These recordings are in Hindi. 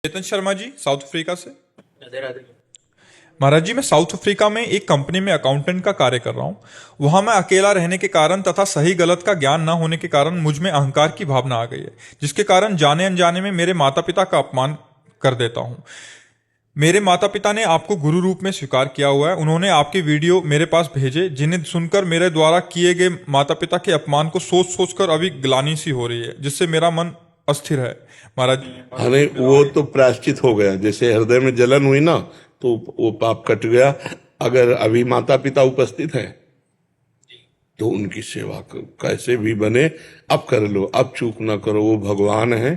चेतन शर्मा जी साउथ अफ्रीका से। राधे राधे। महाराज जी, मैं साउथ अफ्रीका में एक कंपनी में अकाउंटेंट का कार्य कर रहा हूँ। वहां मैं अकेला रहने के कारण तथा सही गलत का ज्ञान न होने के कारण मुझ में अहंकार की भावना आ गई है, जिसके कारण जाने अनजाने में मेरे माता पिता का अपमान कर देता हूँ। मेरे माता पिता ने आपको गुरु रूप में स्वीकार किया हुआ है। उन्होंने आपके वीडियो मेरे पास भेजे, जिन्हें सुनकर मेरे द्वारा किए गए माता पिता के अपमान को सोच सोचकर अभी ग्लानि सी हो रही है, जिससे मेरा मन अस्थिर है। महाराज जी, अरे वो तो प्रायश्चित हो गया, जैसे हृदय में जलन हुई ना तो वो पाप कट गया। अगर अभी माता पिता उपस्थित हैं तो उनकी सेवा कैसे भी बने अब कर लो, अब चूक ना करो। वो भगवान है,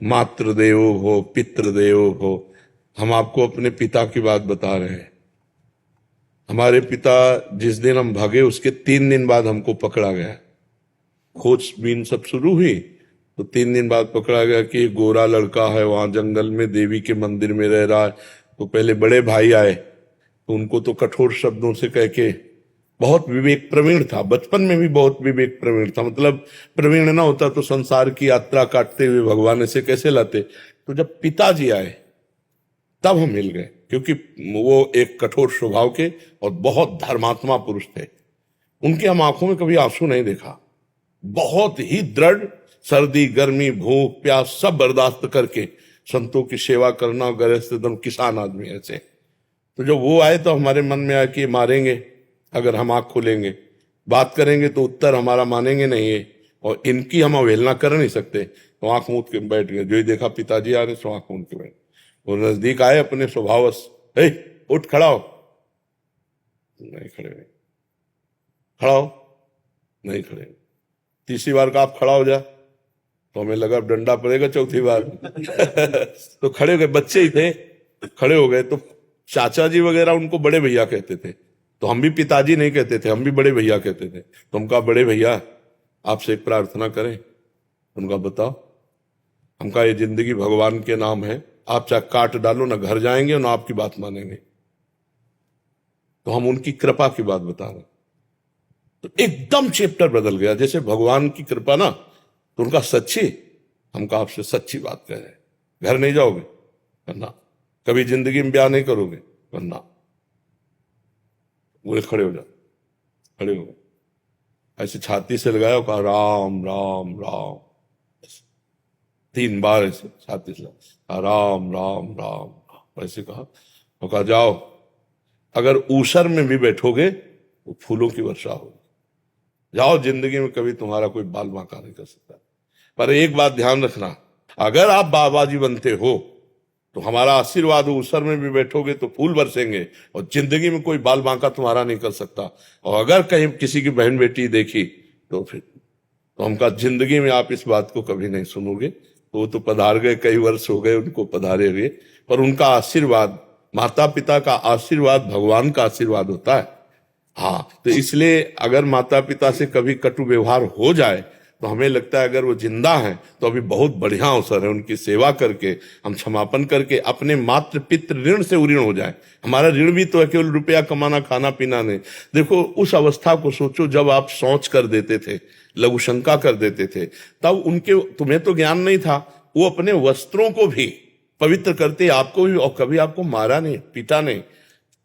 मातृदेवो हो पितृदेवो हो। हम आपको अपने पिता की बात बता रहे हैं। हमारे पिता जिस दिन हम भागे उसके 3 दिन बाद हमको पकड़ा गया। खोजबीन सब शुरू हुई तो 3 दिन बाद पकड़ा गया कि एक गोरा लड़का है वहां जंगल में देवी के मंदिर में रह रहा है। तो पहले बड़े भाई आए तो उनको तो कठोर शब्दों से कह के, बहुत विवेक प्रवीण था, बचपन में भी बहुत विवेक प्रवीण था। मतलब प्रवीण ना होता तो संसार की यात्रा काटते हुए भगवान ऐसे कैसे लाते। तो जब पिताजी आए तब हम मिल गए, क्योंकि वो एक कठोर स्वभाव के और बहुत धर्मात्मा पुरुष थे। उनकी हम आंखों में कभी आंसू नहीं देखा। बहुत ही दृढ़, सर्दी गर्मी भूख प्यास सब बर्दाश्त करके संतों की सेवा करना और गृहस्थ एकदम किसान आदमी ऐसे। तो जब वो आए तो हमारे मन में आया कि मारेंगे अगर हम आंख खोलेंगे, बात करेंगे तो उत्तर हमारा मानेंगे नहीं है, और इनकी हम अवहेलना कर नहीं सकते। तो आंख मूंद के बैठ गए। जो ही देखा पिताजी आ रहे सो आंख मूंद के बैठ। वो नजदीक आए अपने स्वभावश, उठ खड़ा हो, नहीं खड़े हुए। खड़ा हो, नहीं खड़े हुए। तीसरी बार का आप खड़ा हो जा तो हमें लगा डंडा पड़ेगा चौथी बार। तो खड़े हो गए, बच्चे ही थे, खड़े हो गए। तो चाचा जी वगैरह उनको बड़े भैया कहते थे, तो हम भी पिताजी नहीं कहते थे, हम भी बड़े भैया कहते थे। तो हम कहा बड़े भैया आपसे एक प्रार्थना करें। उनका बताओ। हम कहा ये जिंदगी भगवान के नाम है, आप चाहे काट डालो ना घर जाएंगे ना आपकी बात मानेंगे। तो हम उनकी कृपा की बात बता रहे। तो एकदम चैप्टर बदल गया, जैसे भगवान की कृपा ना। तो उनका सच्ची, हमका आपसे सच्ची बात कह रहे, घर नहीं जाओगे करना, कभी जिंदगी में ब्याह नहीं करोगे करना। बोले खड़े हो जा। खड़े हो गए, ऐसे छाती से लगाया और कहा राम राम राम। 3 बार ऐसे छाती से कहा राम राम राम, ऐसे कहा और कहा जाओ, अगर ऊसर में भी बैठोगे तो फूलों की वर्षा होगी। जाओ, जिंदगी में कभी तुम्हारा कोई बाल बांका नहीं कर सकता। पर एक बात ध्यान रखना, अगर आप बाबाजी बनते हो तो हमारा आशीर्वाद हो, ऊसर में भी बैठोगे तो फूल बरसेंगे, और जिंदगी में कोई बाल बांका तुम्हारा नहीं कर सकता। और अगर कहीं किसी की बहन बेटी देखी तो फिर तो हम कहा जिंदगी में आप इस बात को कभी नहीं सुनोगे। तो वो तो पधार गए, कई वर्ष हो गए उनको पधारे हुए, पर उनका आशीर्वाद, माता पिता का आशीर्वाद भगवान का आशीर्वाद होता है। हाँ, तो इसलिए अगर माता पिता से कभी कटु व्यवहार हो जाए तो हमें लगता है अगर वो जिंदा हैं तो अभी बहुत बढ़िया अवसर है उनकी सेवा करके, हम क्षमापन करके अपने मातृ पितृ ऋण से उऋण हो जाए। हमारा ऋण भी तो है, केवल रुपया कमाना खाना पीना नहीं। देखो उस अवस्था को सोचो जब आप सोच कर देते थे, लघु शंका कर देते थे, तब उनके, तुम्हें तो ज्ञान नहीं था, वो अपने वस्त्रों को भी पवित्र करते, आपको भी, और कभी आपको मारा नहीं पीटा नहीं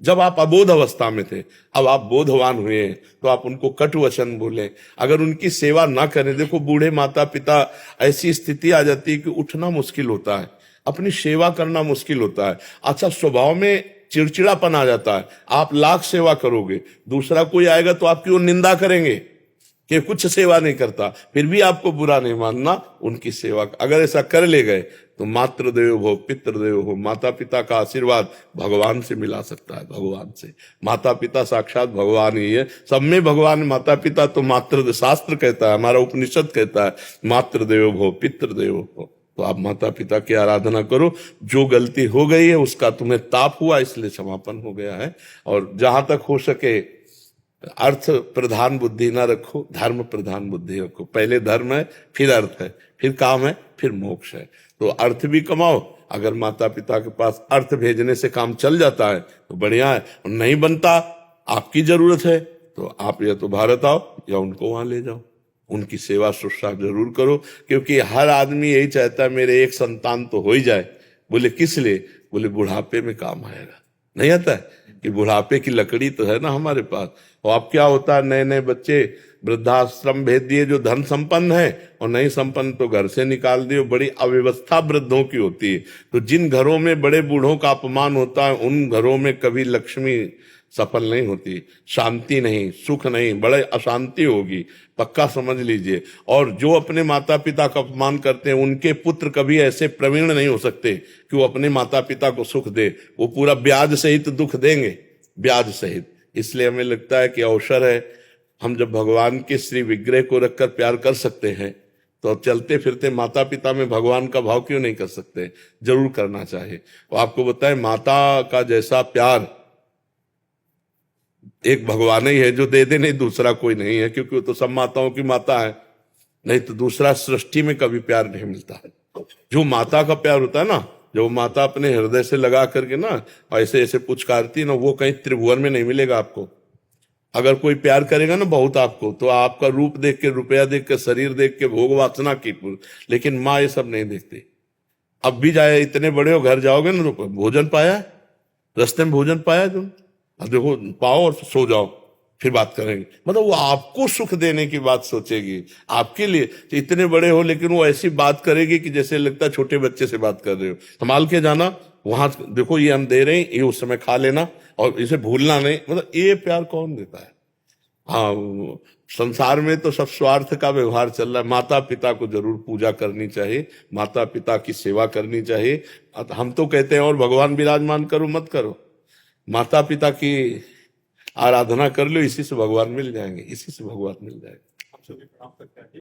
जब आप अबोध अवस्था में थे। अब आप बोधवान हुए तो आप उनको कटु वचन बोले, अगर उनकी सेवा ना करें। देखो बूढ़े माता पिता, ऐसी स्थिति आ जाती है कि उठना मुश्किल होता है, अपनी सेवा करना मुश्किल होता है। अच्छा, स्वभाव में चिड़चिड़ापन आ जाता है। आप लाख सेवा करोगे, दूसरा कोई आएगा तो आपकी वो निंदा करेंगे कि कुछ सेवा नहीं करता, फिर भी आपको बुरा नहीं मानना उनकी सेवा। अगर ऐसा कर ले गए तो मातृदेव हो पितृदेव हो, माता पिता का आशीर्वाद भगवान से मिला सकता है। भगवान से, माता पिता साक्षात भगवान ही है, सब में भगवान। माता पिता तो मातृ शास्त्र कहता है, हमारा उपनिषद कहता है मातृदेव हो पितृदेव हो। तो आप माता पिता की आराधना करो। जो गलती हो गई है उसका तुम्हें ताप हुआ, इसलिए क्षमापन हो गया है। और जहां तक हो सके अर्थ प्रधान बुद्धि ना रखो, धर्म प्रधान बुद्धि रखो। पहले धर्म है, फिर अर्थ है, फिर काम है, फिर मोक्ष है। तो अर्थ भी कमाओ। अगर माता पिता के पास अर्थ भेजने से काम चल जाता है तो बढ़िया है, और नहीं बनता, आपकी जरूरत है तो आप या तो भारत आओ या उनको वहां ले जाओ, उनकी सेवा शुश्रूषा जरूर करो। क्योंकि हर आदमी यही चाहता है मेरे एक संतान तो हो ही जाए, बोले किस लिए? बोले बुढ़ापे में काम आएगा। नहीं आता है कि बुढ़ापे की लकड़ी तो है ना हमारे पास। और अब क्या होता है, नए नए बच्चे वृद्धाश्रम भेज दिए जो धन संपन्न है, और नहीं संपन्न तो घर से निकाल दिए। बड़ी अव्यवस्था वृद्धों की होती है। तो जिन घरों में बड़े बूढ़ों का अपमान होता है उन घरों में कभी लक्ष्मी सफल नहीं होती, शांति नहीं, सुख नहीं, बड़े अशांति होगी, पक्का समझ लीजिए। और जो अपने माता पिता का अपमान करते हैं उनके पुत्र कभी ऐसे प्रवीण नहीं हो सकते कि वो अपने माता पिता को सुख दे। वो पूरा ब्याज सहित दुख देंगे, ब्याज सहित। इसलिए हमें लगता है कि अवसर है, हम जब भगवान के श्री विग्रह को रखकर प्यार कर सकते हैं तो अब चलते फिरते माता पिता में भगवान का भाव क्यों नहीं कर सकते? जरूर करना चाहिए। वो आपको बताएं, माता का जैसा प्यार एक भगवान ही है जो दे दे, नहीं दूसरा कोई नहीं है, क्योंकि वो तो सब माताओं की माता है। नहीं तो दूसरा सृष्टि में कभी प्यार नहीं मिलता है। जो माता का प्यार होता है ना, जो माता अपने हृदय से लगा करके ना ऐसे ऐसे पुचकारती है ना, वो कहीं त्रिभुवन में नहीं मिलेगा आपको। अगर कोई प्यार करेगा ना बहुत आपको, तो आपका रूप देख के, रुपया देख के, शरीर देख के, भोग वासना की, लेकिन माँ ये सब नहीं देखती। अब भी जाए, इतने बड़े हो, घर जाओगे ना तो भोजन पाया, रास्ते में भोजन पाया तुम, अब देखो पाओ और सो जाओ, फिर बात करेंगे। मतलब वो आपको सुख देने की बात सोचेगी आपके लिए। तो इतने बड़े हो लेकिन वो ऐसी बात करेगी कि जैसे लगता है छोटे बच्चे से बात कर रहे हो। संभाल के जाना, वहां देखो ये हम दे रहे हैं, ये उस समय खा लेना और इसे भूलना नहीं। मतलब ये प्यार कौन देता है? हाँ, संसार में तो सब स्वार्थ का व्यवहार चल रहा है। माता पिता को जरूर पूजा करनी चाहिए, माता पिता की सेवा करनी चाहिए। हम तो कहते हैं और भगवान विराजमान करो मत करो, माता पिता की आराधना कर लो, इसी से भगवान मिल जाएंगे, इसी से भगवान मिल जाएंगे।